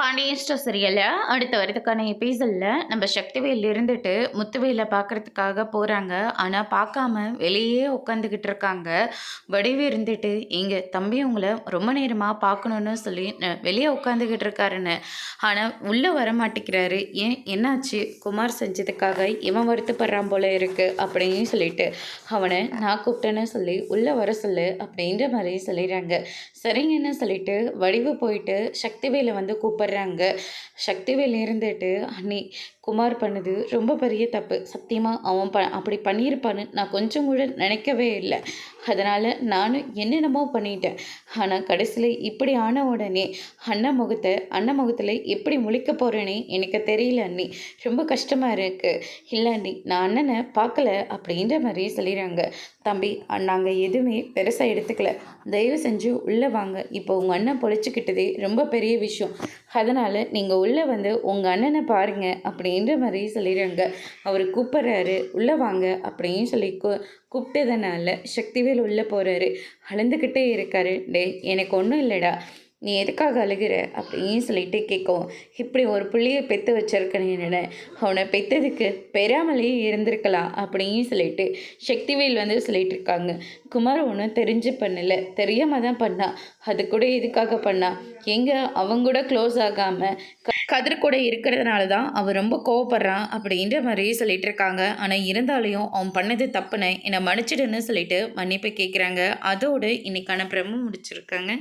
Pandian store சீரியல்ல அடுத்து வரதுக்கான எபிசோட்ல நம்ம சக்திவேல் இருந்துட்டு முத்துவேலை பார்க்கறதுக்காக போறாங்க. ஆனா பார்க்காம வெளியே உட்காந்துக்கிட்டு இருக்காங்க. வடிவு இருந்துட்டு எங்க தம்பி உங்களை ரொம்ப நேரமா பார்க்கணும்னு சொல்லி வெளியே உட்காந்துக்கிட்டு இருக்காருன்னு. ஆனா உள்ள வர மாட்டேங்கிறாரு. ஏன் என்னாச்சு? குமார் செஞ்சதுக்காக இவன் வருத்தப்படுறான் போல இருக்கு அப்படின்னு சொல்லிட்டு அவனை நான் கூப்பிட்டேன்னு சொல்லி உள்ள வர சொல்லு அப்படின்ற மாதிரி சொல்லிடுறாங்க. சரிங்கன்னு சொல்லிட்டு வடிவு போயிட்டு சக்திவேலை வந்து கூப்பிடுறாங்க. சக்திவேல் இருந்துட்டு அண்ணி குமார் பண்ணது ரொம்ப பெரிய தப்பு. சத்தியமாக அவன் அப்படி பண்ணியிருப்பான்னு நான் கொஞ்சம் கூட நினைக்கவே இல்லை. அதனால் நானும் என்னென்னமோ பண்ணிட்டேன். ஆனால் கடைசியில் இப்படி ஆன உடனே அண்ணன் முகத்தில் எப்படி முழிக்க போகிறேனே எனக்கு தெரியல அண்ணி. ரொம்ப கஷ்டமாக இருக்குது. இல்லை அண்ணி, நான் அண்ணனை பார்க்கல அப்படின்ற மாதிரி சொல்லிடுறாங்க. தம்பி, நாங்கள் எதுவுமே பெருசாக எடுத்துக்கல. தயவு செஞ்சு உள்ளே வாங்க. இப்போ உங்கள் அண்ணன் பொழைச்சிக்கிட்டதே ரொம்ப பெரிய விஷயம். அதனால் நீங்கள் உள்ளே வந்து உங்கள் அண்ணனை பாருங்கள் அப்படின்ற மாதிரி சொல்லிடுறாங்க. அவர் கூப்பிட்றாரு, உள்ளே வாங்க அப்படின்னு சொல்லி கூப்பிட்டதுனால சக்திவேல் உள்ளே போகிறாரு. அழுந்துக்கிட்டே இருக்காரு. டே, எனக்கு ஒன்றும் இல்லைடா, நீ எதுக்காக அழுகிற அப்படின்னு சொல்லிட்டு கேட்கவும், இப்படி ஒரு பிள்ளையை பெற்று வச்சிருக்கேன்னு அவனை பெற்றதுக்கு பெறாமலே இருந்திருக்கலாம் அப்படின்னு சொல்லிட்டு சக்திவேல் வந்து சொல்லிட்டு இருக்காங்க. குமார் ஒன்றும் தெரிஞ்சு பண்ணலை, தெரியாமல் தான் பண்ணா. அது கூட எதுக்காக பண்ணா? எங்கே அவங்க கூட க்ளோஸ் ஆகாமல் கதிர் கூட இருக்கிறதுனால தான் அவன் ரொம்ப கோவப்படுறான் அப்படின்ற மாதிரி சொல்லிட்டு இருக்காங்க. ஆனால் இருந்தாலையும் அவன் பண்ணது தப்புன்னு என்னை மன்னிச்சிடுன்னு சொல்லிட்டு மன்னிப்பு கேட்குறாங்க. அதோடு இன்னைக்கான பிரம்ம முடிச்சிருக்காங்க.